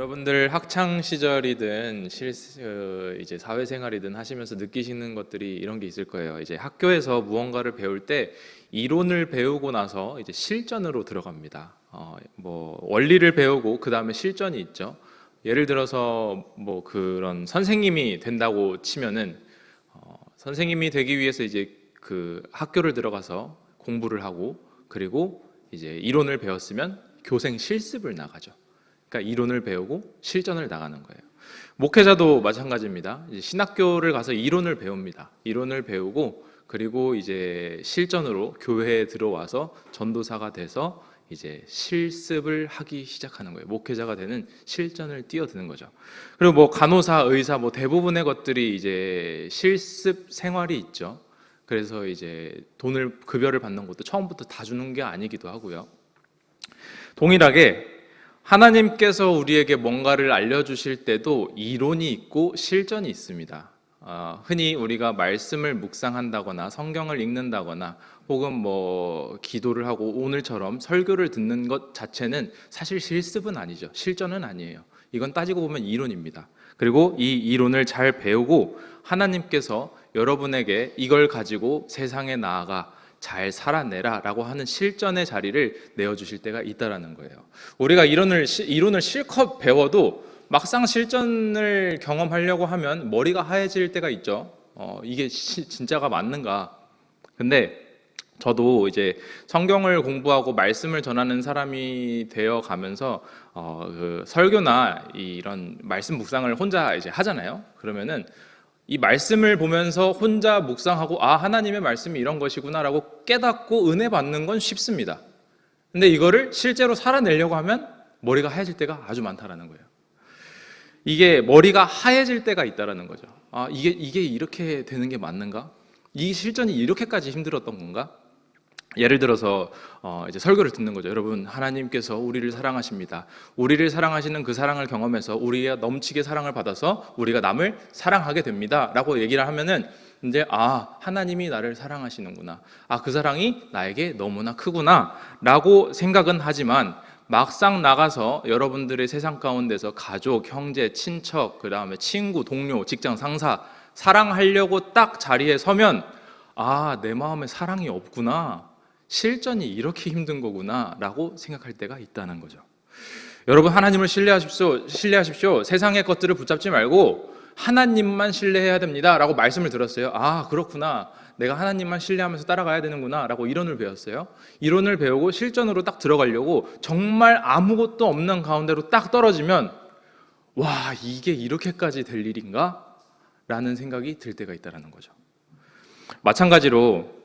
여러분들 학창 시절이든 이제 사회생활이든 하시면서 느끼시는 것들이 이런 게 있을 거예요. 이제 학교에서 무언가를 배울 때 이론을 배우고 나서 이제 실전으로 들어갑니다. 뭐 원리를 배우고 그 다음에 실전이 있죠. 예를 들어서 뭐 그런 선생님이 된다고 치면은 선생님이 되기 위해서 이제 그 학교를 들어가서 공부를 하고 그리고 이제 이론을 배웠으면 교생 실습을 나가죠. 그러니까 이론을 배우고 실전을 나가는 거예요. 목회자도 마찬가지입니다. 이제 신학교를 가서 이론을 배웁니다. 이론을 배우고 그리고 이제 실전으로 교회에 들어와서 전도사가 돼서 이제 실습을 하기 시작하는 거예요. 목회자가 되는 실전을 뛰어드는 거죠. 그리고 뭐 간호사, 의사 뭐 대부분의 것들이 이제 실습 생활이 있죠. 그래서 이제 돈을 급여를 받는 것도 처음부터 다 주는 게 아니기도 하고요. 동일하게 하나님께서 우리에게 뭔가를 알려주실 때도 이론이 있고 실전이 있습니다. 흔히 우리가 말씀을 묵상한다거나 성경을 읽는다거나 혹은 뭐 기도를 하고 오늘처럼 설교를 듣는 것 자체는 사실 실습은 아니죠. 실전은 아니에요. 이건 따지고 보면 이론입니다. 그리고 이 이론을 잘 배우고 하나님께서 여러분에게 이걸 가지고 세상에 나아가 잘 살아내라 라고 하는 실전의 자리를 내어주실 때가 있다라는 거예요. 우리가 이론을 실컷 배워도 막상 실전을 경험하려고 하면 머리가 하얘질 때가 있죠. 이게 진짜가 맞는가? 근데 저도 이제 성경을 공부하고 말씀을 전하는 사람이 되어 가면서 그 설교나 이런 말씀 묵상을 혼자 이제 하잖아요. 그러면은 이 말씀을 보면서 혼자 묵상하고 하나님의 말씀이 이런 것이구나라고 깨닫고 은혜 받는 건 쉽습니다. 근데 이거를 실제로 살아내려고 하면 머리가 하얘질 때가 아주 많다라는 거예요. 이게 머리가 하얘질 때가 있다라는 거죠. 이게 이렇게 되는 게 맞는가? 이 실전이 이렇게까지 힘들었던 건가? 예를 들어서 이제 설교를 듣는 거죠. 여러분, 하나님께서 우리를 사랑하십니다. 우리를 사랑하시는 그 사랑을 경험해서 우리가 넘치게 사랑을 받아서 우리가 남을 사랑하게 됩니다 라고 얘기를 하면은 이제 하나님이 나를 사랑하시는구나, 그 사랑이 나에게 너무나 크구나 라고 생각은 하지만 막상 나가서 여러분들의 세상 가운데서 가족, 형제, 친척, 그 다음에 친구, 동료, 직장 상사 사랑하려고 딱 자리에 서면 내 마음에 사랑이 없구나, 실전이 이렇게 힘든 거구나 라고 생각할 때가 있다는 거죠. 여러분, 하나님을 신뢰하십시오. 세상의 것들을 붙잡지 말고 하나님만 신뢰해야 됩니다 라고 말씀을 들었어요. 그렇구나, 내가 하나님만 신뢰하면서 따라가야 되는구나 라고 이론을 배웠어요. 이론을 배우고 실전으로 딱 들어가려고 정말 아무것도 없는 가운데로 딱 떨어지면 이게 이렇게까지 될 일인가? 라는 생각이 들 때가 있다는 거죠. 마찬가지로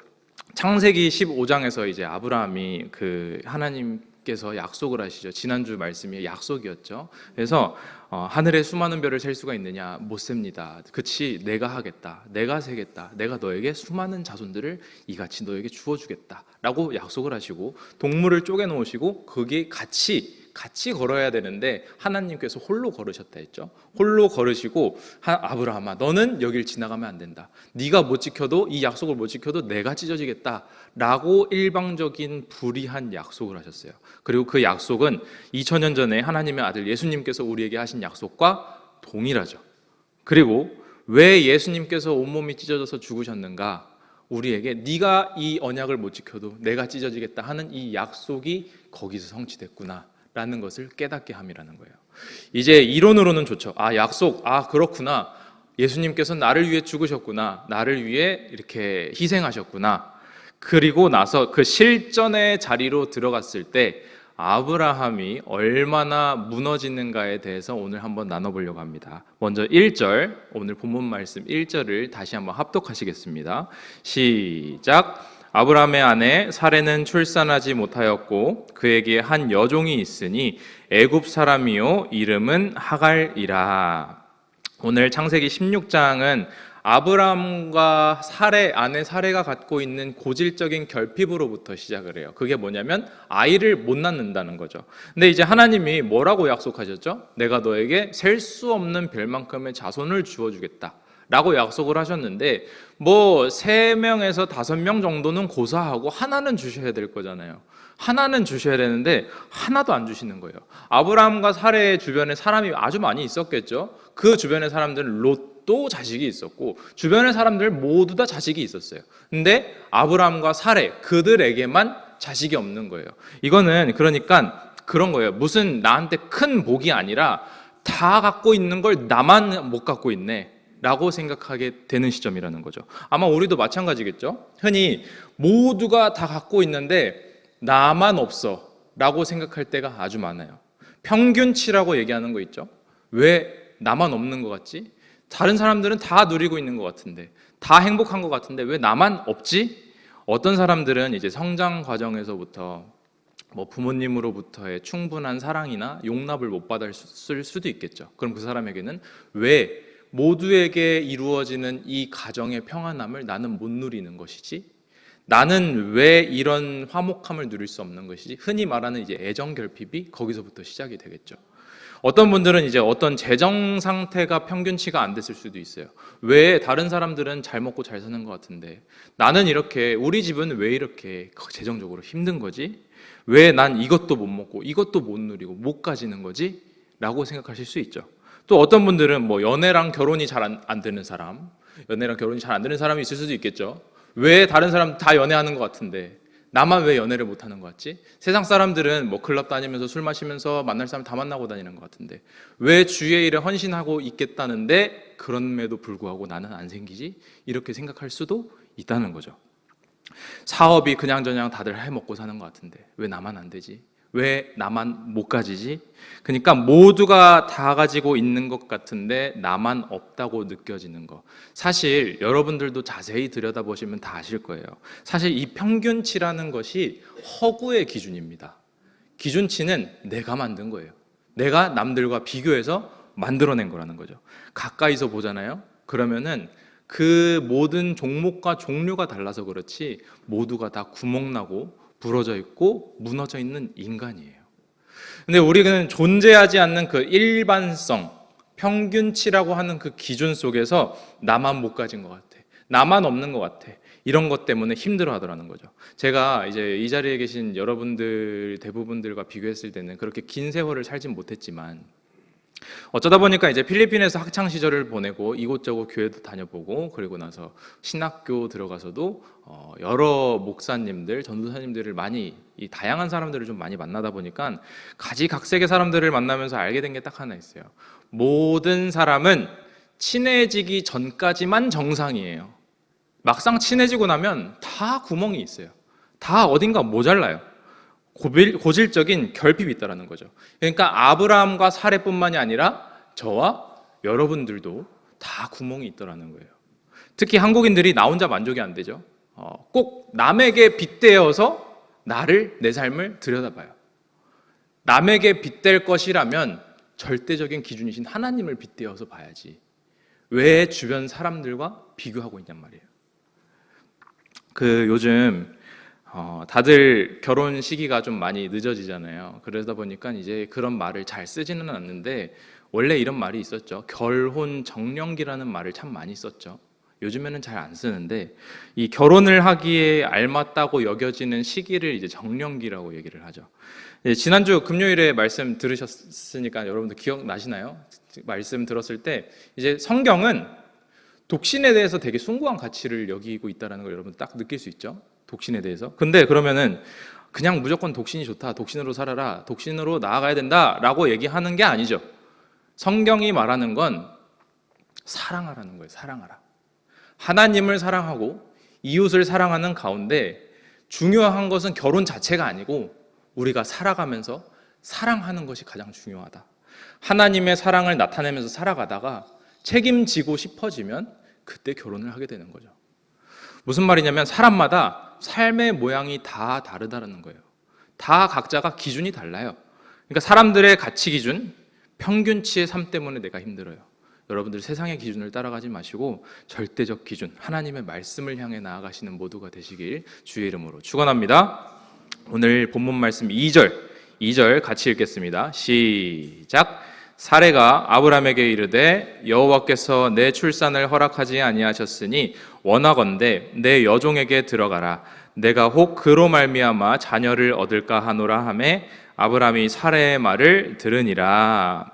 창세기 15장에서 이제 아브라함이 그 하나님께서 약속을 하시죠. 지난주 말씀이 약속이었죠. 그래서 하늘에 수많은 별을 셀 수가 있느냐? 못 셉니다. 그치, 내가 하겠다. 내가 세겠다. 내가 너에게 수많은 자손들을 이같이 너에게 주어주겠다 라고 약속을 하시고 동물을 쪼개 놓으시고 그게 같이 걸어야 되는데 하나님께서 홀로 걸으셨다 했죠. 홀로 걸으시고 아브라함아, 너는 여길 지나가면 안 된다. 네가 못 지켜도, 이 약속을 못 지켜도 내가 찢어지겠다 라고 일방적인 불의한 약속을 하셨어요. 그리고 그 약속은 2000년 전에 하나님의 아들 예수님께서 우리에게 하신 약속과 동일하죠. 그리고 왜 예수님께서 온몸이 찢어져서 죽으셨는가? 우리에게 네가 이 언약을 못 지켜도 내가 찢어지겠다 하는 이 약속이 거기서 성취됐구나 라는 것을 깨닫게 함이라는 거예요. 이제 이론으로는 좋죠. 약속, 그렇구나, 예수님께서 나를 위해 죽으셨구나, 나를 위해 이렇게 희생하셨구나. 그리고 나서 그 실전의 자리로 들어갔을 때 아브라함이 얼마나 무너지는가에 대해서 오늘 한번 나눠보려고 합니다. 먼저 1절, 오늘 본문 말씀 1절을 다시 한번 합독하시겠습니다. 시작. 아브라함의 아내 사레는 출산하지 못하였고 그에게 한 여종이 있으니 애굽 사람이요 이름은 하갈이라. 오늘 창세기 16장은 아브라함과 아내 사레가 갖고 있는 고질적인 결핍으로부터 시작을 해요. 그게 뭐냐면 아이를 못 낳는다는 거죠. 근데 이제 하나님이 뭐라고 약속하셨죠? 내가 너에게 셀 수 없는 별만큼의 자손을 주어주겠다 라고 약속을 하셨는데 3명에서 5명 정도는 고사하고 하나는 주셔야 될 거잖아요. 하나는 주셔야 되는데 하나도 안 주시는 거예요. 아브라함과 사레의 주변에 사람이 아주 많이 있었겠죠. 그 주변의 사람들은 롯도 자식이 있었고 주변의 사람들 모두 다 자식이 있었어요. 근데 아브라함과 사레 그들에게만 자식이 없는 거예요. 이거는 그러니까 그런 거예요. 무슨 나한테 큰 복이 아니라 다 갖고 있는 걸 나만 못 갖고 있네 라고 생각하게 되는 시점이라는 거죠. 아마 우리도 마찬가지겠죠. 흔히 모두가 다 갖고 있는데 나만 없어 라고 생각할 때가 아주 많아요. 평균치라고 얘기하는 거 있죠. 왜 나만 없는 것 같지? 다른 사람들은 다 누리고 있는 것 같은데, 다 행복한 것 같은데 왜 나만 없지? 어떤 사람들은 이제 성장 과정에서부터 뭐 부모님으로부터의 충분한 사랑이나 용납을 못 받았을 수도 있겠죠. 그럼 그 사람에게는 왜 모두에게 이루어지는 이 가정의 평안함을 나는 못 누리는 것이지? 나는 왜 이런 화목함을 누릴 수 없는 것이지? 흔히 말하는 이제 애정 결핍이 거기서부터 시작이 되겠죠. 어떤 분들은 이제 어떤 재정 상태가 평균치가 안 됐을 수도 있어요. 왜 다른 사람들은 잘 먹고 잘 사는 것 같은데 나는 이렇게, 우리 집은 왜 이렇게 재정적으로 힘든 거지? 왜 난 이것도 못 먹고 이것도 못 누리고 못 가지는 거지? 라고 생각하실 수 있죠. 또 어떤 분들은 뭐 연애랑 결혼이 잘 안 되는 사람, 연애랑 결혼이 잘 안 되는 사람이 있을 수도 있겠죠. 왜 다른 사람 다 연애하는 것 같은데 나만 왜 연애를 못하는 것 같지? 세상 사람들은 뭐 클럽 다니면서 술 마시면서 만날 사람 다 만나고 다니는 것 같은데 왜 주의 일에 헌신하고 있겠다는데 그럼에도 불구하고 나는 안 생기지? 이렇게 생각할 수도 있다는 거죠. 사업이 그냥저냥 다들 해먹고 사는 것 같은데 왜 나만 안 되지? 왜 나만 못 가지지? 그러니까 모두가 다 가지고 있는 것 같은데 나만 없다고 느껴지는 거. 사실 여러분들도 자세히 들여다보시면 다 아실 거예요. 사실 이 평균치라는 것이 허구의 기준입니다. 기준치는 내가 만든 거예요. 내가 남들과 비교해서 만들어낸 거라는 거죠. 가까이서 보잖아요. 그러면은 그 모든 종목과 종류가 달라서 그렇지 모두가 다 구멍나고 부러져 있고 무너져 있는 인간이에요. 근데 우리는 존재하지 않는 그 일반성, 평균치라고 하는 그 기준 속에서 나만 못 가진 것 같아, 나만 없는 것 같아, 이런 것 때문에 힘들어 하더라는 거죠. 제가 이제 이 자리에 계신 여러분들 대부분들과 비교했을 때는 그렇게 긴 세월을 살진 못했지만 어쩌다 보니까 이제 필리핀에서 학창 시절을 보내고 이곳저곳 교회도 다녀보고 그리고 나서 신학교 들어가서도 여러 목사님들, 전도사님들을 많이, 이 다양한 사람들을 좀 많이 만나다 보니까 가지각색의 사람들을 만나면서 알게 된 게 딱 하나 있어요. 모든 사람은 친해지기 전까지만 정상이에요. 막상 친해지고 나면 다 구멍이 있어요. 다 어딘가 모자라요. 고질적인 결핍이 있다는 거죠. 그러니까 아브라함과 사레뿐만이 아니라 저와 여러분들도 다 구멍이 있더라는 거예요. 특히 한국인들이 나 혼자 만족이 안 되죠. 꼭 남에게 빗대어서 내 삶을 들여다봐요. 남에게 빗댈 것이라면 절대적인 기준이신 하나님을 빗대어서 봐야지. 왜 주변 사람들과 비교하고 있냔 말이에요. 요즘 다들 결혼 시기가 좀 많이 늦어지잖아요. 그러다 보니까 이제 그런 말을 잘 쓰지는 않는데 원래 이런 말이 있었죠. 결혼 정령기라는 말을 참 많이 썼죠. 요즘에는 잘 안 쓰는데 이 결혼을 하기에 알맞다고 여겨지는 시기를 이제 정령기라고 얘기를 하죠. 지난주 금요일에 말씀 들으셨으니까 여러분들 기억나시나요? 말씀 들었을 때 이제 성경은 독신에 대해서 되게 숭고한 가치를 여기고 있다는 걸 여러분 딱 느낄 수 있죠. 독신에 대해서. 근데 그러면은 그냥 무조건 독신이 좋다, 독신으로 살아라, 독신으로 나아가야 된다라고 얘기하는 게 아니죠. 성경이 말하는 건 사랑하라는 거예요. 사랑하라. 하나님을 사랑하고 이웃을 사랑하는 가운데 중요한 것은 결혼 자체가 아니고 우리가 살아가면서 사랑하는 것이 가장 중요하다. 하나님의 사랑을 나타내면서 살아가다가 책임지고 싶어지면 그때 결혼을 하게 되는 거죠. 무슨 말이냐면 사람마다 삶의 모양이 다 다르다는 거예요. 다 각자가 기준이 달라요. 그러니까 사람들의 가치 기준, 평균치의 삶 때문에 내가 힘들어요. 여러분들 세상의 기준을 따라가지 마시고 절대적 기준, 하나님의 말씀을 향해 나아가시는 모두가 되시길 주의 이름으로 축원합니다. 오늘 본문 말씀 2절 같이 읽겠습니다. 시작. 사레가 아브라함에게 이르되 여호와께서 내 출산을 허락하지 아니하셨으니 원하건대 내 여종에게 들어가라. 내가 혹 그로 말미암아 자녀를 얻을까 하노라 하매 아브라함이 사라의 말을 들으니라.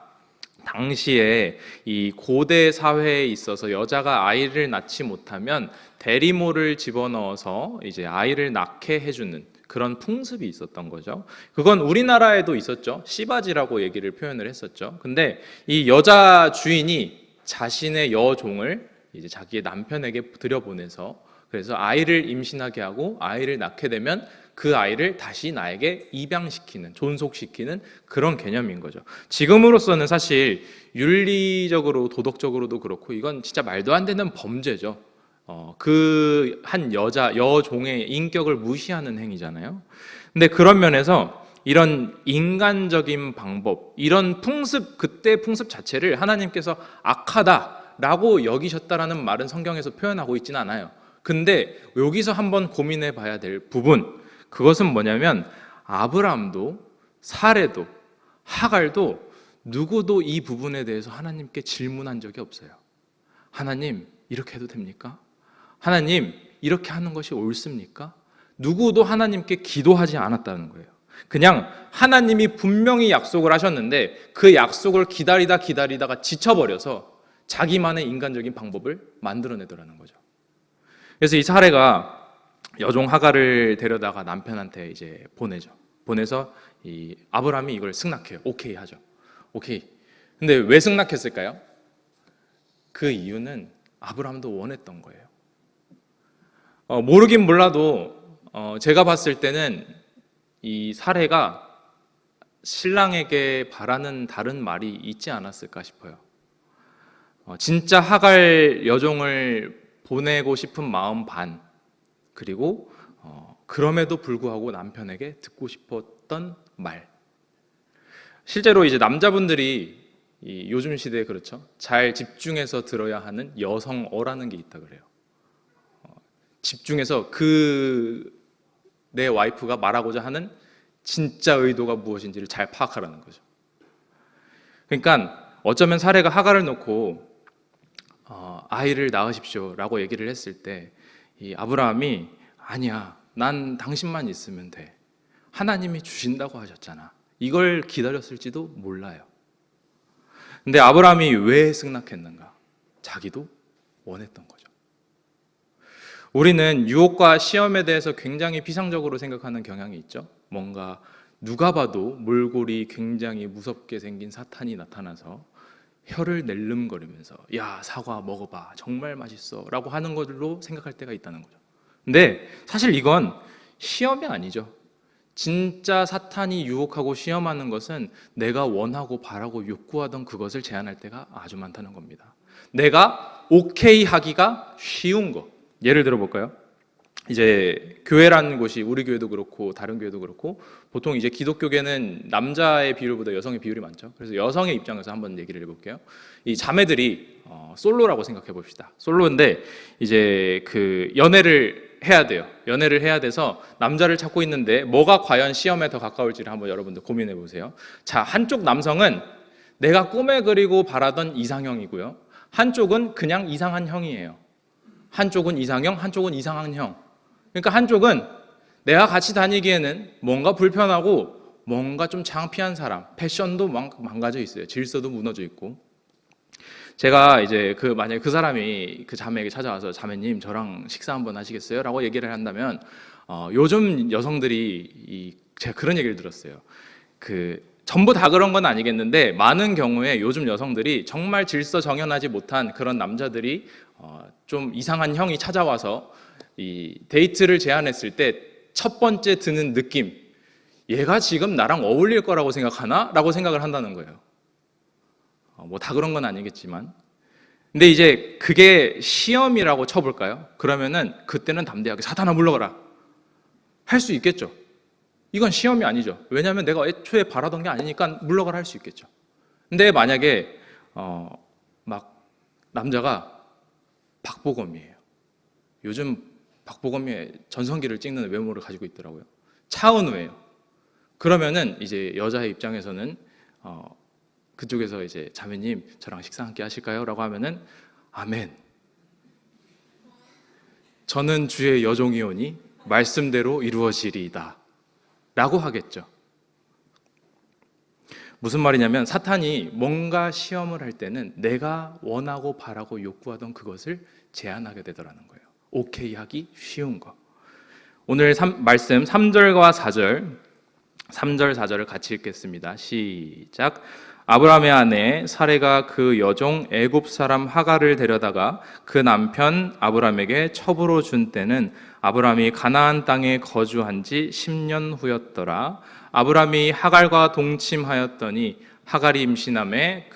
당시에 이 고대 사회에 있어서 여자가 아이를 낳지 못하면 대리모를 집어넣어서 이제 아이를 낳게 해주는 그런 풍습이 있었던 거죠. 그건 우리나라에도 있었죠. 씨바지라고 얘기를 표현을 했었죠. 근데 이 여자 주인이 자신의 여종을 이제 자기의 남편에게 들여보내서 그래서 아이를 임신하게 하고 아이를 낳게 되면 그 아이를 다시 나에게 입양시키는, 존속시키는 그런 개념인 거죠. 지금으로서는 사실 윤리적으로, 도덕적으로도 그렇고 이건 진짜 말도 안 되는 범죄죠. 그 한 여종의 인격을 무시하는 행위잖아요. 근데 그런 면에서 이런 인간적인 방법, 이런 풍습, 그때 풍습 자체를 하나님께서 악하다라고 여기셨다라는 말은 성경에서 표현하고 있지는 않아요. 근데 여기서 한번 고민해 봐야 될 부분, 그것은 뭐냐면 아브라함도 사레도 하갈도 누구도 이 부분에 대해서 하나님께 질문한 적이 없어요. 하나님, 이렇게 해도 됩니까? 하나님, 이렇게 하는 것이 옳습니까? 누구도 하나님께 기도하지 않았다는 거예요. 그냥 하나님이 분명히 약속을 하셨는데 그 약속을 기다리다가 지쳐버려서 자기만의 인간적인 방법을 만들어내더라는 거죠. 그래서 이 사례가 여종 하갈을 데려다가 남편한테 이제 보내죠. 보내서 이 아브라함이 이걸 승낙해요. 오케이 하죠. 오케이. 근데 왜 승낙했을까요? 그 이유는 아브라함도 원했던 거예요. 모르긴 몰라도 제가 봤을 때는 이 사례가 신랑에게 바라는 다른 말이 있지 않았을까 싶어요. 진짜 하갈 여종을 보내고 싶은 마음 반, 그리고 그럼에도 불구하고 남편에게 듣고 싶었던 말. 실제로 이제 남자분들이 이 요즘 시대에 그렇죠. 잘 집중해서 들어야 하는 여성어라는 게 있다 그래요. 집중해서 내 와이프가 말하고자 하는 진짜 의도가 무엇인지를 잘 파악하라는 거죠. 그러니까 어쩌면 사례가 하갈을 놓고 아이를 낳으십시오라고 얘기를 했을 때 이 아브라함이 아니야, 난 당신만 있으면 돼. 하나님이 주신다고 하셨잖아. 이걸 기다렸을지도 몰라요. 근데 아브라함이 왜 승낙했는가? 자기도 원했던 거죠. 우리는 유혹과 시험에 대해서 굉장히 피상적으로 생각하는 경향이 있죠. 뭔가 누가 봐도 몰골이 굉장히 무섭게 생긴 사탄이 나타나서 혀를 낼름거리면서 야, 사과 먹어봐, 정말 맛있어 라고 하는 걸로 생각할 때가 있다는 거죠. 근데 사실 이건 시험이 아니죠. 진짜 사탄이 유혹하고 시험하는 것은 내가 원하고 바라고 욕구하던 그것을 제한할 때가 아주 많다는 겁니다. 내가 오케이 하기가 쉬운 거. 예를 들어 볼까요? 이제 교회라는 곳이 우리 교회도 그렇고 다른 교회도 그렇고 보통 이제 기독교계는 남자의 비율보다 여성의 비율이 많죠. 그래서 여성의 입장에서 한번 얘기를 해볼게요. 이 자매들이 솔로라고 생각해 봅시다. 솔로인데 이제 그 연애를 해야 돼요. 연애를 해야 돼서 남자를 찾고 있는데 뭐가 과연 시험에 더 가까울지를 한번 여러분들 고민해 보세요. 자, 한쪽 남성은 내가 꿈에 그리고 바라던 이상형이고요. 한쪽은 그냥 이상한 형이에요. 한쪽은 이상형, 한쪽은 이상한 형. 그러니까 한쪽은 내가 같이 다니기에는 뭔가 불편하고 뭔가 좀 창피한 사람, 패션도 망가져 있어요. 질서도 무너져 있고. 제가 이제 만약에 그 사람이 그 자매에게 찾아와서 자매님 저랑 식사 한번 하시겠어요? 라고 얘기를 한다면 요즘 여성들이 제가 그런 얘기를 들었어요. 전부 다 그런 건 아니겠는데 많은 경우에 요즘 여성들이 정말 질서 정연하지 못한 그런 남자들이 좀 이상한 형이 찾아와서 이 데이트를 제안했을 때 첫 번째 드는 느낌, 얘가 지금 나랑 어울릴 거라고 생각하나? 라고 생각을 한다는 거예요. 뭐 다 그런 건 아니겠지만. 근데 이제 그게 시험이라고 쳐볼까요? 그러면은 그때는 담대하게 사탄아 물러가라 할 수 있겠죠. 이건 시험이 아니죠. 왜냐하면 내가 애초에 바라던 게 아니니까 물러가라 할 수 있겠죠. 근데 만약에 막 남자가 박보검이에요. 요즘 박보검의 전성기를 찍는 외모를 가지고 있더라고요. 차은우예요. 그러면은 이제 여자의 입장에서는 그쪽에서 이제 자매님 저랑 식사 함께 하실까요? 라고 하면은 아멘. 저는 주의 여종이오니 말씀대로 이루어지리이다 라고 하겠죠. 무슨 말이냐면 사탄이 뭔가 시험을 할 때는 내가 원하고 바라고 욕구하던 그것을 제한하게 되더라는 거예요. 오케이 하기 쉬운 거. 오늘 말씀 3절과 4절, 3절 4절을 같이 읽겠습니다. 시작. 아브라함의 아내 사레가 그 여종 애굽 사람 하갈을 데려다가 그 남편 아브라함에게 첩으로 준 때는 아브라함이 가나안 땅에 거주한 지 10년 후였더라. 아브라함이 하갈과 동침하였더니 하갈이 임신함에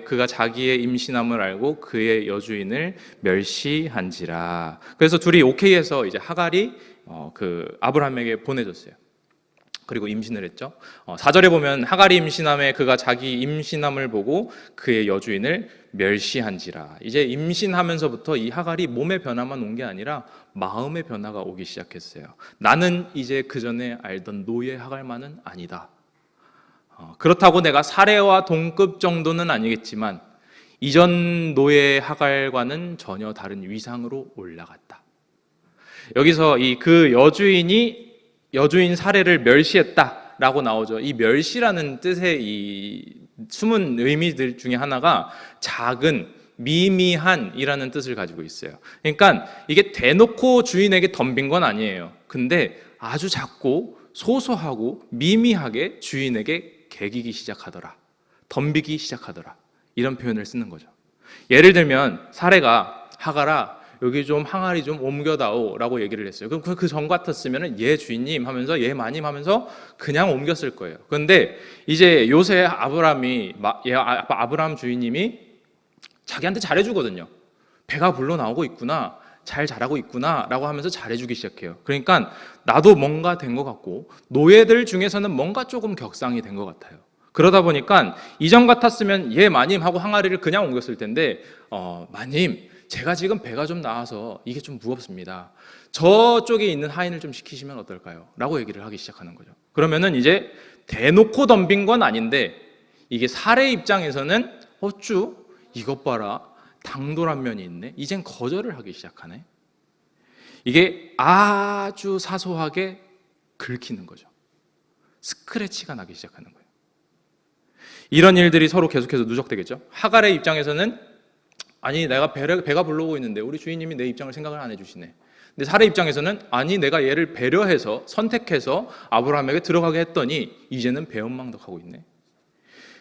그가 자기의 임신함을 알고 그의 여주인을 멸시한지라. 그래서 둘이 오케이해서 이제 하갈이 그 아브라함에게 보내줬어요. 그리고 임신을 했죠. 4절에 보면 하갈이 임신함에 그가 자기 임신함을 보고 그의 여주인을 멸시한지라. 이제 임신하면서부터 이 하갈이 몸의 변화만 온 게 아니라 마음의 변화가 오기 시작했어요. 나는 이제 그 전에 알던 노예 하갈만은 아니다. 그렇다고 내가 사례와 동급 정도는 아니겠지만 이전 노예 하갈과는 전혀 다른 위상으로 올라갔다. 여기서 그 여주인 사례를 멸시했다라고 나오죠. 이 멸시라는 뜻의 이 숨은 의미들 중에 하나가 작은, 미미한이라는 뜻을 가지고 있어요. 그러니까 이게 대놓고 주인에게 덤빈 건 아니에요. 근데 아주 작고 소소하고 미미하게 주인에게 개기기 시작하더라. 덤비기 시작하더라. 이런 표현을 쓰는 거죠. 예를 들면 사례가 하갈아 여기 좀 항아리 좀 옮겨다오 라고 얘기를 했어요. 그럼 그 전 같았으면 예 주인님 하면서 예 마님 하면서 그냥 옮겼을 거예요. 그런데 이제 요새 아브라함 주인님이 자기한테 잘해주거든요. 배가 불러 나오고 있구나, 잘 자라고 있구나 라고 하면서 잘해주기 시작해요. 그러니까 나도 뭔가 된 것 같고 노예들 중에서는 뭔가 조금 격상이 된 것 같아요. 그러다 보니까 이전 같았으면 예 마님 하고 항아리를 그냥 옮겼을 텐데 마님 제가 지금 배가 좀 나와서 이게 좀 무겁습니다. 저쪽에 있는 하인을 좀 시키시면 어떨까요? 라고 얘기를 하기 시작하는 거죠. 그러면은 이제 대놓고 덤빈 건 아닌데 이게 사례 입장에서는 어쭈 이것 봐라 당돌한 면이 있네. 이젠 거절을 하기 시작하네. 이게 아주 사소하게 긁히는 거죠. 스크래치가 나기 시작하는 거예요. 이런 일들이 서로 계속해서 누적되겠죠. 하갈의 입장에서는 아니 내가 배가 불러오고 있는데 우리 주인님이 내 입장을 생각을 안 해주시네. 근데 사례 입장에서는 아니 내가 얘를 배려해서 선택해서 아브라함에게 들어가게 했더니 이제는 배은망덕하고 있네.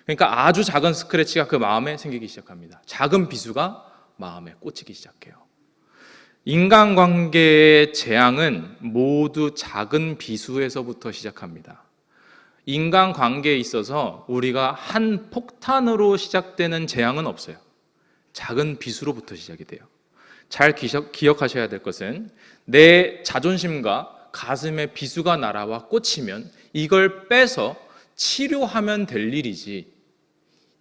그러니까 아주 작은 스크래치가 그 마음에 생기기 시작합니다. 작은 비수가 마음에 꽂히기 시작해요. 인간관계의 재앙은 모두 작은 비수에서부터 시작합니다. 인간관계에 있어서 우리가 한 폭탄으로 시작되는 재앙은 없어요. 작은 비수로부터 시작이 돼요. 잘 기억하셔야 될 것은 내 자존심과 가슴에 비수가 날아와 꽂히면 이걸 빼서 치료하면 될 일이지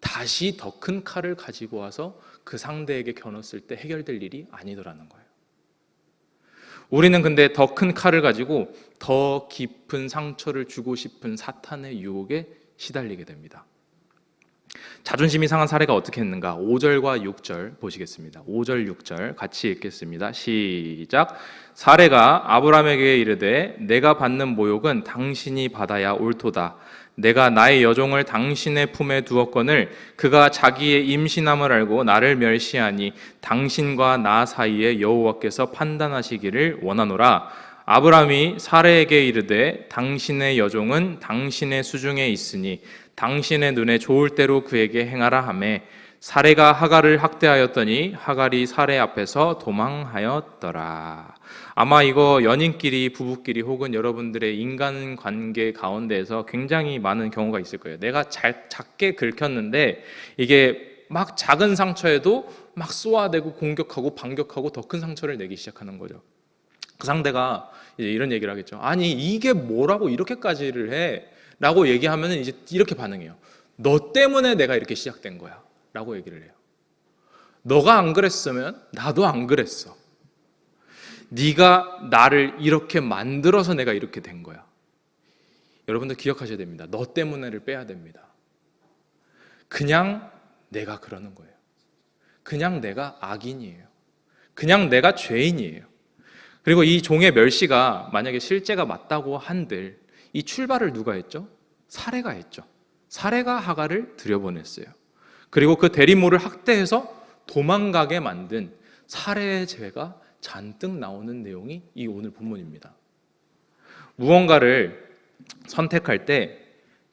다시 더 큰 칼을 가지고 와서 그 상대에게 겨눴을 때 해결될 일이 아니더라는 거예요. 우리는 근데 더 큰 칼을 가지고 더 깊은 상처를 주고 싶은 사탄의 유혹에 시달리게 됩니다. 자존심이 상한 사례가 어떻게 했는가? 5절과 6절 보시겠습니다. 5절 6절 같이 읽겠습니다. 시작. 사례가 아브라함에게 이르되 내가 받는 모욕은 당신이 받아야 옳도다. 내가 나의 여종을 당신의 품에 두었거늘 그가 자기의 임신함을 알고 나를 멸시하니 당신과 나 사이에 여호와께서 판단하시기를 원하노라. 아브라함이 사례에게 이르되 당신의 여종은 당신의 수중에 있으니 당신의 눈에 좋을 대로 그에게 행하라 하매 사례가 하갈을 학대하였더니 하갈이 사례 앞에서 도망하였더라. 아마 이거 연인끼리 부부끼리 혹은 여러분들의 인간관계 가운데에서 굉장히 많은 경우가 있을 거예요. 내가 작게 긁혔는데 이게 막 작은 상처에도 막 쏘아대고 공격하고 반격하고 더 큰 상처를 내기 시작하는 거죠. 그 상대가 이제 이런 얘기를 하겠죠. 아니 이게 뭐라고 이렇게까지를 해? 라고 얘기하면 이제 이렇게 반응해요. 너 때문에 내가 이렇게 시작된 거야 라고 얘기를 해요. 너가 안 그랬으면 나도 안 그랬어. 네가 나를 이렇게 만들어서 내가 이렇게 된 거야. 여러분들 기억하셔야 됩니다. 너 때문에를 빼야 됩니다. 그냥 내가 그러는 거예요. 그냥 내가 악인이에요. 그냥 내가 죄인이에요. 그리고 이 종의 멸시가 만약에 실제가 맞다고 한들 이 출발을 누가 했죠? 사레가 했죠. 사레가 하갈을 들여보냈어요. 그리고 그 대리모를 학대해서 도망가게 만든 사레의 죄가 잔뜩 나오는 내용이 이 오늘 본문입니다. 무언가를 선택할 때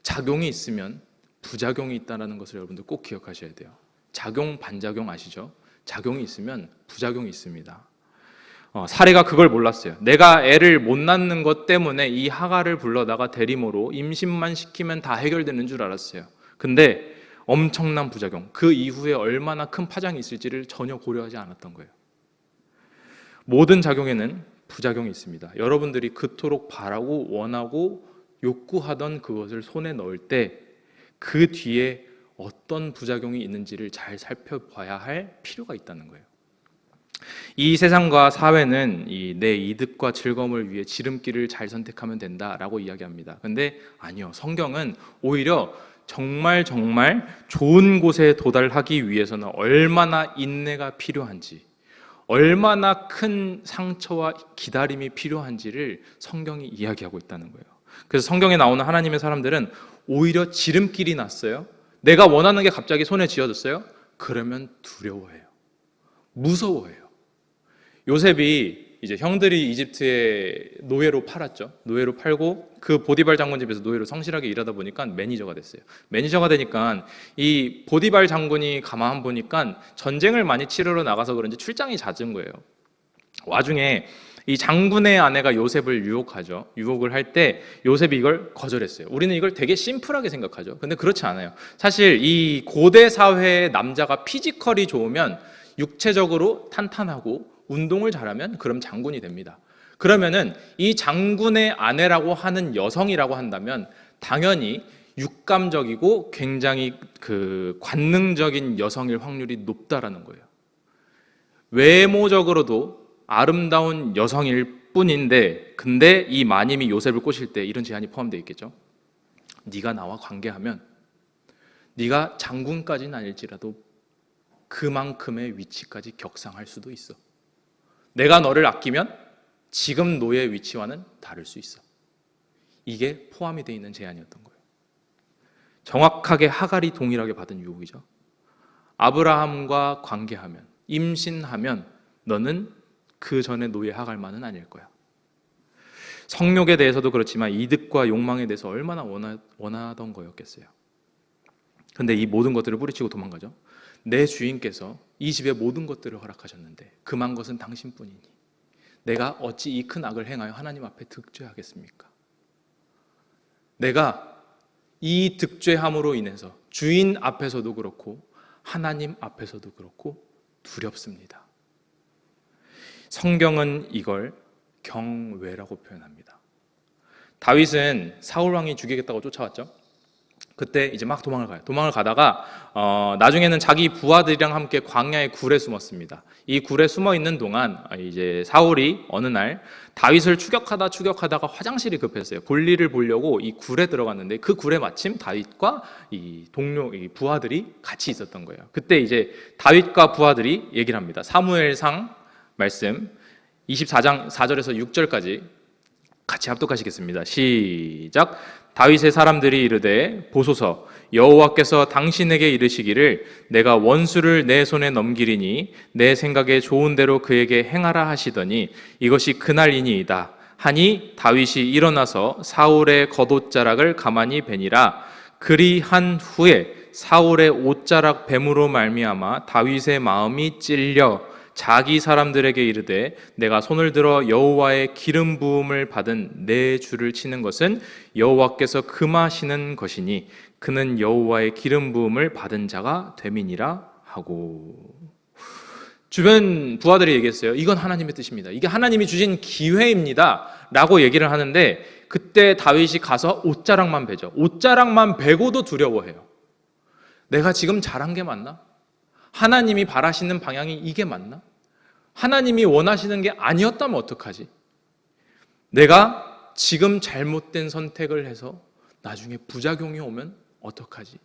작용이 있으면 부작용이 있다는 것을 여러분들 꼭 기억하셔야 돼요. 작용, 반작용 아시죠? 작용이 있으면 부작용이 있습니다. 사례가 그걸 몰랐어요. 내가 애를 못 낳는 것 때문에 이 하갈을 불러다가 대리모로 임신만 시키면 다 해결되는 줄 알았어요. 근데 엄청난 부작용, 그 이후에 얼마나 큰 파장이 있을지를 전혀 고려하지 않았던 거예요. 모든 작용에는 부작용이 있습니다. 여러분들이 그토록 바라고 원하고 욕구하던 그것을 손에 넣을 때 그 뒤에 어떤 부작용이 있는지를 잘 살펴봐야 할 필요가 있다는 거예요. 이 세상과 사회는 내 이득과 즐거움을 위해 지름길을 잘 선택하면 된다라고 이야기합니다. 근데 아니요. 성경은 오히려 정말 좋은 곳에 도달하기 위해서는 얼마나 인내가 필요한지, 얼마나 큰 상처와 기다림이 필요한지를 성경이 이야기하고 있다는 거예요. 그래서 성경에 나오는 하나님의 사람들은 오히려 지름길이 났어요. 내가 원하는 게 갑자기 손에 쥐어졌어요. 그러면 두려워해요. 무서워해요. 요셉이 이제 형들이 이집트에 노예로 팔았죠. 노예로 팔고 그 보디발 장군 집에서 노예로 성실하게 일하다 보니까 매니저가 됐어요. 매니저가 되니까 이 보디발 장군이 가만 보니까 전쟁을 많이 치르러 나가서 그런지 출장이 잦은 거예요. 와중에 이 장군의 아내가 요셉을 유혹하죠. 유혹을 할 때 요셉이 이걸 거절했어요. 우리는 이걸 되게 심플하게 생각하죠. 근데 그렇지 않아요. 사실 이 고대 사회의 남자가 피지컬이 좋으면 육체적으로 탄탄하고 운동을 잘하면 그럼 장군이 됩니다. 그러면은 이 장군의 아내라고 하는 여성이라고 한다면 당연히 육감적이고 굉장히 그 관능적인 여성일 확률이 높다라는 거예요. 외모적으로도 아름다운 여성일 뿐인데, 근데 이 마님이 요셉을 꼬실 때 이런 제한이 포함되어 있겠죠. 네가 나와 관계하면 네가 장군까지는 아닐지라도 그만큼의 위치까지 격상할 수도 있어. 내가 너를 아끼면 지금 너의 위치와는 다를 수 있어. 이게 포함이 되어 있는 제안이었던 거예요. 정확하게 하갈이 동일하게 받은 유혹이죠. 아브라함과 관계하면, 임신하면 너는 그 전에 노예 하갈만은 아닐 거야. 성욕에 대해서도 그렇지만 이득과 욕망에 대해서 얼마나 원하던 거였겠어요. 근데 이 모든 것들을 뿌리치고 도망가죠. 내 주인께서 이 집의 모든 것들을 허락하셨는데 금한 것은 당신뿐이니 내가 어찌 이 큰 악을 행하여 하나님 앞에 득죄하겠습니까? 내가 이 득죄함으로 인해서 주인 앞에서도 그렇고 하나님 앞에서도 그렇고 두렵습니다. 성경은 이걸 경외라고 표현합니다. 다윗은 사울 왕이 죽이겠다고 쫓아왔죠. 그때 이제 막 도망을 가요. 도망을 가다가 나중에는 자기 부하들이랑 함께 광야의 굴에 숨었습니다. 이 굴에 숨어 있는 동안 이제 사울이 어느 날 다윗을 추격하다가 화장실이 급했어요. 볼일을 보려고 이 굴에 들어갔는데 그 굴에 마침 다윗과 이 동료, 이 부하들이 같이 있었던 거예요. 그때 이제 다윗과 부하들이 얘기를 합니다. 사무엘상 말씀 24장 4절에서 6절까지 같이 합독하시겠습니다. 시작. 다윗의 사람들이 이르되 보소서 여호와께서 당신에게 이르시기를 내가 원수를 내 손에 넘기리니 내 생각에 좋은 대로 그에게 행하라 하시더니 이것이 그날이니이다 하니 다윗이 일어나서 사울의 겉옷자락을 가만히 베니라. 그리한 후에 사울의 옷자락 뱀으로 말미암아 다윗의 마음이 찔려 자기 사람들에게 이르되 내가 손을 들어 여호와의 기름 부음을 받은 내 주를 치는 것은 여호와께서 금하시는 것이니 그는 여호와의 기름 부음을 받은 자가 됨이니라 하고. 주변 부하들이 얘기했어요. 이건 하나님의 뜻입니다. 이게 하나님이 주신 기회입니다 라고 얘기를 하는데 그때 다윗이 가서 옷자락만 베죠. 옷자락만 베고도 두려워해요. 내가 지금 잘한 게 맞나? 하나님이 바라시는 방향이 이게 맞나? 하나님이 원하시는 게 아니었다면 어떡하지? 내가 지금 잘못된 선택을 해서 나중에 부작용이 오면 어떡하지?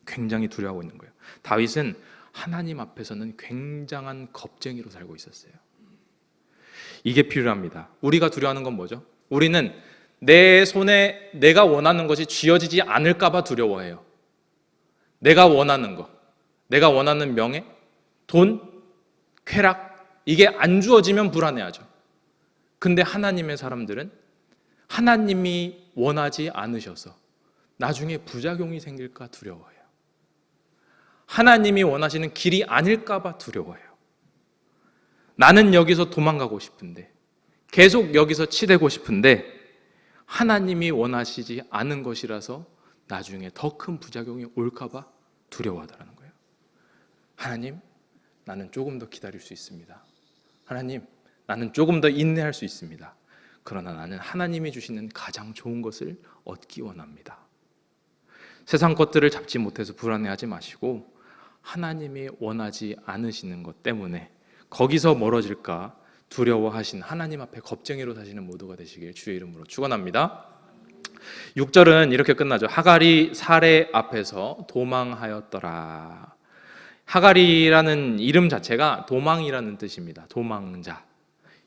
굉장히 두려워하고 있는 거예요. 다윗은 하나님 앞에서는 굉장한 겁쟁이로 살고 있었어요. 이게 필요합니다. 우리가 두려워하는 건 뭐죠? 우리는 내 손에 내가 원하는 것이 쥐어지지 않을까 봐 두려워해요. 내가 원하는 것, 내가 원하는 명예, 돈, 쾌락, 이게 안 주어지면 불안해하죠. 근데 하나님의 사람들은 하나님이 원하지 않으셔서 나중에 부작용이 생길까 두려워해요. 하나님이 원하시는 길이 아닐까 봐 두려워해요. 나는 여기서 도망가고 싶은데, 계속 여기서 치대고 싶은데 하나님이 원하시지 않은 것이라서 나중에 더 큰 부작용이 올까 봐 두려워하더라는 거예요. 하나님, 나는 조금 더 기다릴 수 있습니다. 하나님, 나는 조금 더 인내할 수 있습니다. 그러나 나는 하나님이 주시는 가장 좋은 것을 얻기 원합니다. 세상 것들을 잡지 못해서 불안해하지 마시고 하나님이 원하지 않으시는 것 때문에 거기서 멀어질까 두려워하신 하나님 앞에 겁쟁이로 사시는 모두가 되시길 주의 이름으로 축원합니다. 6절은 이렇게 끝나죠. 하갈이 사례 앞에서 도망하였더라. 하갈이라는 이름 자체가 도망이라는 뜻입니다. 도망자.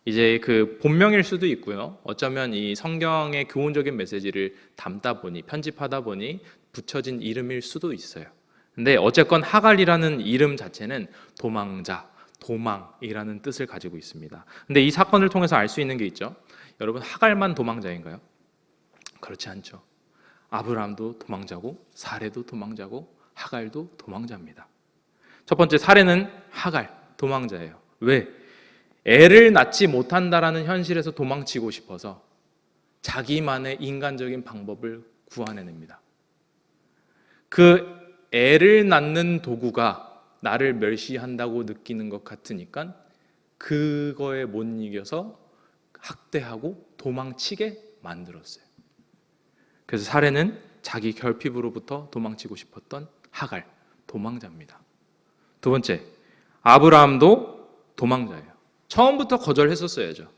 이제 그 본명일 수도 있고요. 어쩌면 이 성경의 교훈적인 메시지를 담다 보니, 편집하다 보니 붙여진 이름일 수도 있어요. 근데 어쨌건 하갈이라는 이름 자체는 도망자, 도망이라는 뜻을 가지고 있습니다. 근데 이 사건을 통해서 알 수 있는 게 있죠. 여러분, 하갈만 도망자인가요? 그렇지 않죠. 아브라함도 도망자고 사레도 도망자고 하갈도 도망자입니다. 첫 번째, 사레는 하갈, 도망자예요. 왜? 애를 낳지 못한다라는 현실에서 도망치고 싶어서 자기만의 인간적인 방법을 구하내냅니다. 그 애를 낳는 도구가 나를 멸시한다고 느끼는 것 같으니까 그거에 못 이겨서 학대하고 도망치게 만들었어요. 그래서 사례는 자기 결핍으로부터 도망치고 싶었던 하갈, 도망자입니다. 두 번째, 아브라함도 도망자예요. 처음부터 거절했었어야죠.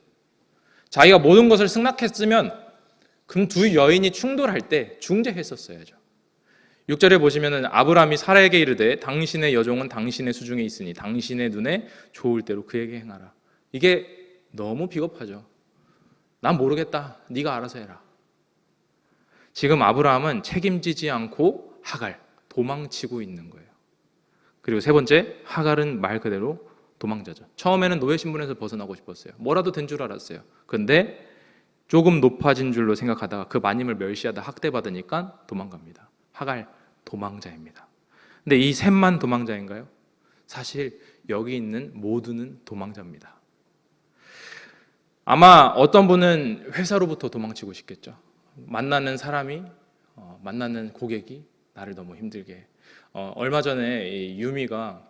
자기가 모든 것을 승낙했으면 그럼 두 여인이 충돌할 때 중재했었어야죠. 6절에 보시면은 아브라함이 사라에게 이르되 당신의 여종은 당신의 수중에 있으니 당신의 눈에 좋을 대로 그에게 행하라. 이게 너무 비겁하죠. 난 모르겠다. 네가 알아서 해라. 지금 아브라함은 책임지지 않고 하갈, 도망치고 있는 거예요. 그리고 세 번째, 하갈은 말 그대로 도망자죠. 처음에는 노예 신분에서 벗어나고 싶었어요. 뭐라도 된 줄 알았어요. 근데 조금 높아진 줄로 생각하다가 그 마님을 멸시하다 학대받으니까 도망갑니다. 하갈, 도망자입니다. 근데 이 셋만 도망자인가요? 사실 여기 있는 모두는 도망자입니다. 아마 어떤 분은 회사로부터 도망치고 싶겠죠. 만나는 사람이, 만나는 고객이 나를 너무 힘들게 해. 얼마 전에 이 유미가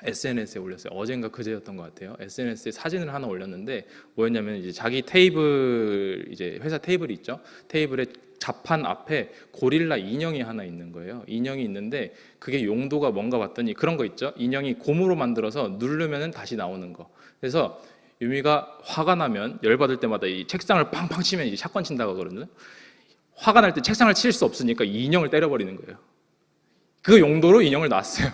SNS에 올렸어요. 어젠가 그제였던 것 같아요. SNS에 사진을 하나 올렸는데 뭐였냐면 이제 자기 테이블, 이제 회사 테이블이 있죠. 테이블에 자판 앞에 고릴라 인형이 하나 있는 거예요. 인형이 있는데 그게 용도가 뭔가 봤더니 그런 거 있죠. 인형이 고무로 만들어서 누르면은 다시 나오는 거. 그래서 유미가 화가 나면 열받을 때마다 이 책상을 팡팡 치면 이제 샷건 친다고 그러거든요. 화가 날 때 책상을 칠 수 없으니까 이 인형을 때려버리는 거예요. 그 용도로 인형을 놨어요.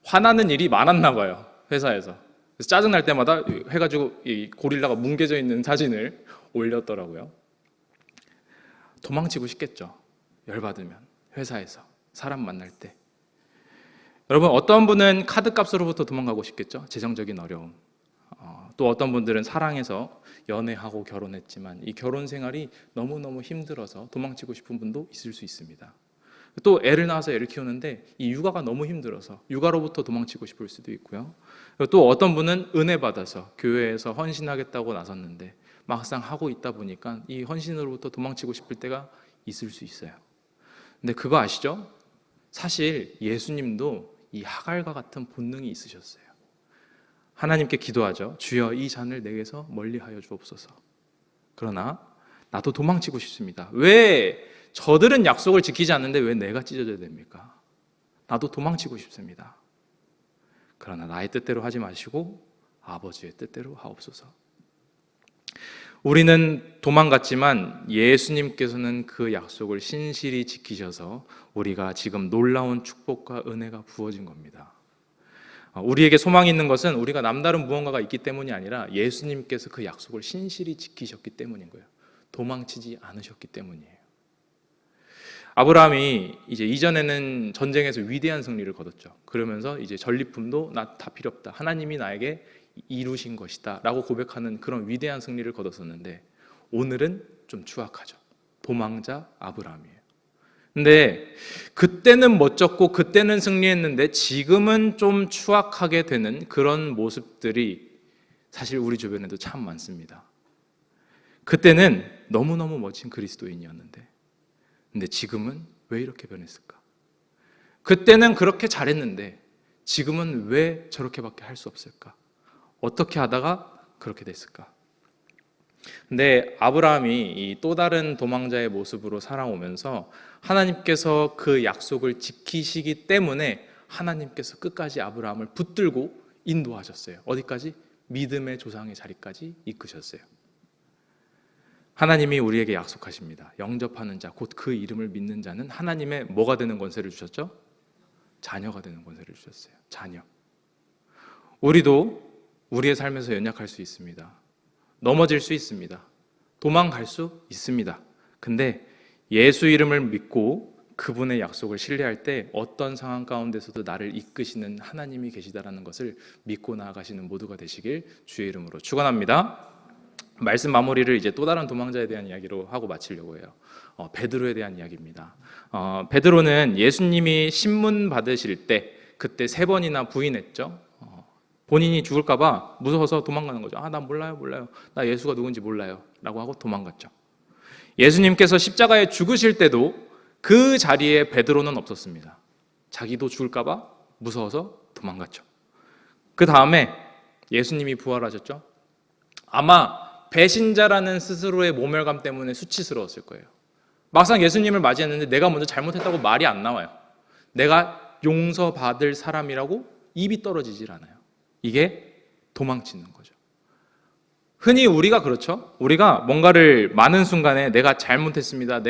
화나는 일이 많았나 봐요, 회사에서. 그래서 짜증날 때마다 해가지고 이 고릴라가 뭉개져 있는 사진을 올렸더라고요. 도망치고 싶겠죠. 열받으면 회사에서 사람 만날 때. 여러분, 어떤 분은 카드값으로부터 도망가고 싶겠죠. 재정적인 어려움. 또 어떤 분들은 사랑해서 연애하고 결혼했지만 이 결혼 생활이 너무너무 힘들어서 도망치고 싶은 분도 있을 수 있습니다. 또 애를 낳아서 애를 키우는데 이 육아가 너무 힘들어서 육아로부터 도망치고 싶을 수도 있고요. 또 어떤 분은 은혜 받아서 교회에서 헌신하겠다고 나섰는데 막상 하고 있다 보니까 이 헌신으로부터 도망치고 싶을 때가 있을 수 있어요. 근데 그거 아시죠? 사실 예수님도 이 하갈과 같은 본능이 있으셨어요. 하나님께 기도하죠. 주여, 이 잔을 내게서 멀리하여 주옵소서. 그러나 나도 도망치고 싶습니다. 왜 저들은 약속을 지키지 않는데 왜 내가 찢어져야 됩니까? 나도 도망치고 싶습니다. 그러나 나의 뜻대로 하지 마시고 아버지의 뜻대로 하옵소서. 우리는 도망갔지만 예수님께서는 그 약속을 신실히 지키셔서 우리가 지금 놀라운 축복과 은혜가 부어진 겁니다. 우리에게 소망이 있는 것은 우리가 남다른 무언가가 있기 때문이 아니라 예수님께서 그 약속을 신실히 지키셨기 때문인 거예요. 도망치지 않으셨기 때문이에요. 아브라함이 이제 이전에는 전쟁에서 위대한 승리를 거뒀죠. 그러면서 이제 전리품도 나 다 필요 없다. 하나님이 나에게 이루신 것이다 라고 고백하는 그런 위대한 승리를 거뒀었는데, 오늘은 좀 추악하죠. 도망자 아브라함이에요. 근데 그때는 멋졌고 그때는 승리했는데 지금은 좀 추악하게 되는 그런 모습들이 사실 우리 주변에도 참 많습니다. 그때는 너무너무 멋진 그리스도인이었는데, 근데 지금은 왜 이렇게 변했을까? 그때는 그렇게 잘했는데 지금은 왜 저렇게밖에 할 수 없을까? 어떻게 하다가 그렇게 됐을까? 근데 아브라함이 이 또 다른 도망자의 모습으로 살아오면서 하나님께서 그 약속을 지키시기 때문에 하나님께서 끝까지 아브라함을 붙들고 인도하셨어요. 어디까지? 믿음의 조상의 자리까지 이끄셨어요. 하나님이 우리에게 약속하십니다. 영접하는 자, 곧 그 이름을 믿는 자는 하나님의 뭐가 되는 권세를 주셨죠? 자녀가 되는 권세를 주셨어요. 자녀. 우리도 우리의 삶에서 연약할 수 있습니다. 넘어질 수 있습니다. 도망갈 수 있습니다. 근데 예수 이름을 믿고 그분의 약속을 신뢰할 때 어떤 상황 가운데서도 나를 이끄시는 하나님이 계시다라는 것을 믿고 나아가시는 모두가 되시길 주의 이름으로 축원합니다. 말씀 마무리를 이제 또 다른 도망자에 대한 이야기로 하고 마치려고 해요. 베드로에 대한 이야기입니다. 베드로는 예수님이 신문 받으실 때 그때 3번이나 부인했죠. 본인이 죽을까봐 무서워서 도망가는 거죠. 나 몰라요. 나 예수가 누군지 몰라요. 라고 하고 도망갔죠. 예수님께서 십자가에 죽으실 때도 그 자리에 베드로는 없었습니다. 자기도 죽을까봐 무서워서 도망갔죠. 그 다음에 예수님이 부활하셨죠. 아마 배신자라는 스스로의 모멸감 때문에 수치스러웠을 거예요. 막상 예수님을 맞이했는데 내가 먼저 잘못했다고 말이 안 나와요. 내가 용서받을 사람이라고 입이 떨어지질 않아요. 이게 도망치는 거죠. 흔히 우리가 그렇죠. 우리가 뭔가를 많은 순간에 내가 잘못했습니다.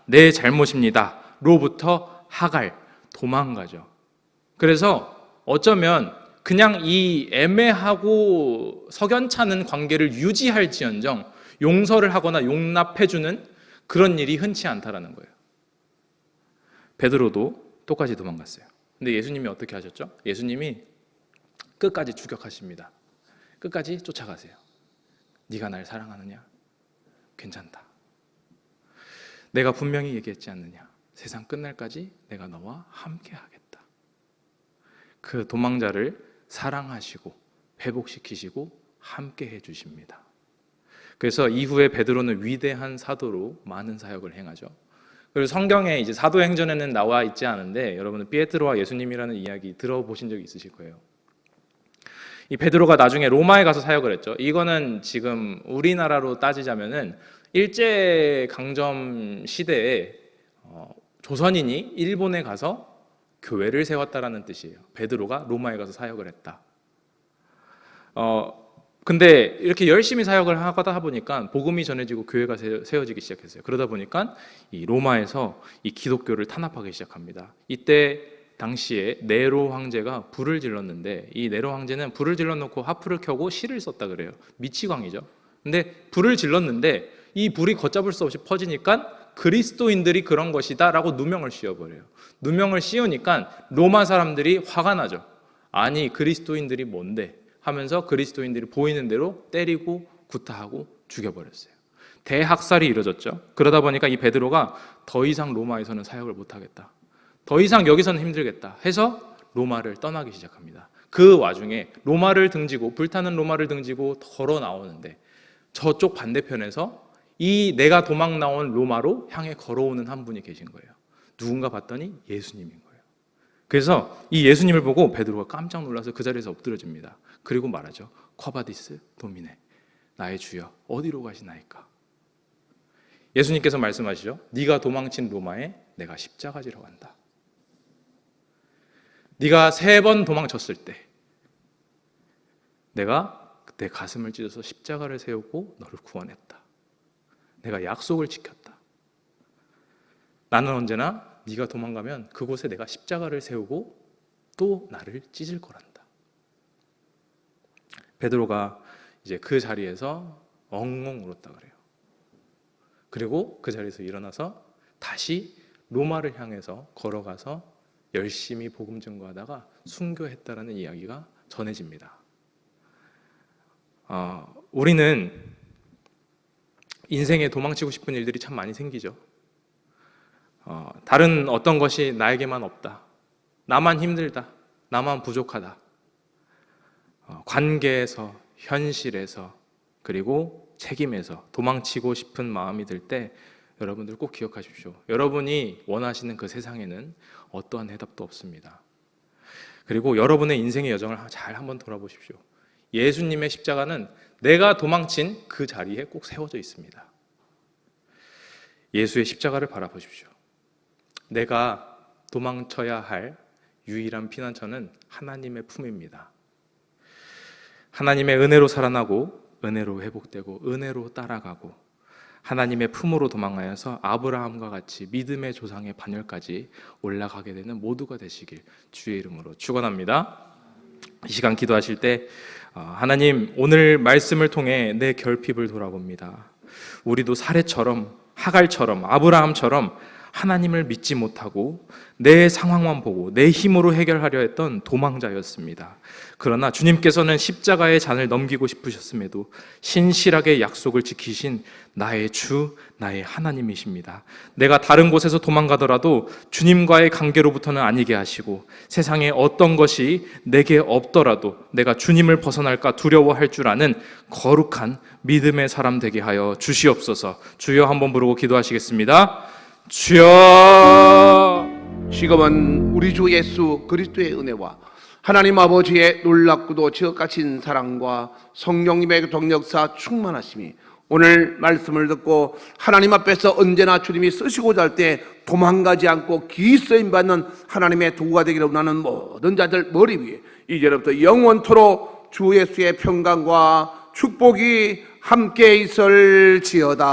내 잘못입니다. 로부터 하갈, 도망가죠. 그래서 어쩌면 그냥 이 애매하고 석연찮은 관계를 유지할지언정 용서를 하거나 용납해주는 그런 일이 흔치 않다라는 거예요. 베드로도 똑같이 도망갔어요. 근데 예수님이 어떻게 하셨죠? 예수님이 끝까지 추격하십니다. 끝까지 쫓아가세요. 네가 날 사랑하느냐? 괜찮다. 내가 분명히 얘기했지 않느냐? 세상 끝날까지 내가 너와 함께 하겠다. 그 도망자를 사랑하시고 회복시키시고 함께 해주십니다. 그래서 이후에 베드로는 위대한 사도로 많은 사역을 행하죠. 그리고 성경에 이제 사도행전에는 나와 있지 않은데 여러분은 피에트로와 예수님이라는 이야기 들어보신 적 있으실 거예요. 이 베드로가 나중에 로마에 가서 사역을 했죠. 이거는 지금 우리나라로 따지자면은 일제 강점 시대에 조선인이 일본에 가서 교회를 세웠다라는 뜻이에요. 베드로가 로마에 가서 사역을 했다. 근데 이렇게 열심히 사역을 하다 보니까 복음이 전해지고 교회가 세워지기 시작했어요. 그러다 보니까 이 로마에서 이 기독교를 탄압하기 시작합니다. 이때 당시에 네로 황제가 불을 질렀는데 이 네로 황제는 불을 질러놓고 하프를 켜고 시를 썼다 그래요. 미치광이죠. 근데 불을 질렀는데 이 불이 걷잡을 수 없이 퍼지니까 그리스도인들이 그런 것이다 라고 누명을 씌워버려요. 누명을 씌우니까 로마 사람들이 화가 나죠. 아니 그리스도인들이 뭔데 하면서 그리스도인들이 보이는 대로 때리고 구타하고 죽여버렸어요. 대학살이 이루어졌죠. 그러다 보니까 이 베드로가 더 이상 로마에서는 사역을 못하겠다. 더 이상 여기서는 힘들겠다 해서 로마를 떠나기 시작합니다. 그 와중에 로마를 등지고 불타는 로마를 등지고 걸어 나오는데 저쪽 반대편에서 이 내가 도망 나온 로마로 향해 걸어오는 한 분이 계신 거예요. 누군가 봤더니 예수님인 거예요. 그래서 이 예수님을 보고 베드로가 깜짝 놀라서 그 자리에서 엎드려집니다. 그리고 말하죠. 쿼바디스 도미네, 나의 주여 어디로 가시나이까? 예수님께서 말씀하시죠. 네가 도망친 로마에 내가 십자가 지러 간다. 네가 3번 도망쳤을 때 내가 내 가슴을 찢어서 십자가를 세우고 너를 구원했다. 내가 약속을 지켰다. 나는 언제나 네가 도망가면 그곳에 내가 십자가를 세우고 또 나를 찢을 거란다. 베드로가 이제 그 자리에서 엉엉 울었다 그래요. 그리고 그 자리에서 일어나서 다시 로마를 향해서 걸어가서 열심히 복음 전거하다가 순교했다라는 이야기가 전해집니다. 우리는 인생에 도망치고 싶은 일들이 참 많이 생기죠. 다른 어떤 것이 나에게만 없다. 나만 힘들다. 나만 부족하다. 관계에서, 현실에서, 그리고 책임에서 도망치고 싶은 마음이 들 때 여러분들 꼭 기억하십시오. 여러분이 원하시는 그 세상에는 어떠한 해답도 없습니다. 그리고 여러분의 인생의 여정을 잘 한번 돌아보십시오. 예수님의 십자가는 내가 도망친 그 자리에 꼭 세워져 있습니다. 예수의 십자가를 바라보십시오. 내가 도망쳐야 할 유일한 피난처는 하나님의 품입니다. 하나님의 은혜로 살아나고 은혜로 회복되고 은혜로 따라가고 하나님의 품으로 도망하여서 아브라함과 같이 믿음의 조상의 반열까지 올라가게 되는 모두가 되시길 주의 이름으로 축원합니다. 이 시간 기도하실 때 하나님, 오늘 말씀을 통해 내 결핍을 돌아봅니다. 우리도 사례처럼, 하갈처럼, 아브라함처럼 하나님을 믿지 못하고 내 상황만 보고 내 힘으로 해결하려 했던 도망자였습니다. 그러나 주님께서는 십자가의 잔을 넘기고 싶으셨음에도 신실하게 약속을 지키신 나의 주, 나의 하나님이십니다. 내가 다른 곳에서 도망가더라도 주님과의 관계로부터는 아니게 하시고 세상에 어떤 것이 내게 없더라도 내가 주님을 벗어날까 두려워할 줄 아는 거룩한 믿음의 사람 되게 하여 주시옵소서. 주여 한번 부르고 기도하시겠습니다. 주여. 지금은 우리 주 예수 그리스도의 은혜와 하나님 아버지의 놀랍고도 지극하신 사랑과 성령님의 동력사 충만하심이 오늘 말씀을 듣고 하나님 앞에서 언제나 주님이 쓰시고자 할 때 도망가지 않고 기쓰임 받는 하나님의 도구가 되기를 원하는 모든 자들 머리 위에 이제부터 영원토록 주 예수의 평강과 축복이 함께 있을지어다.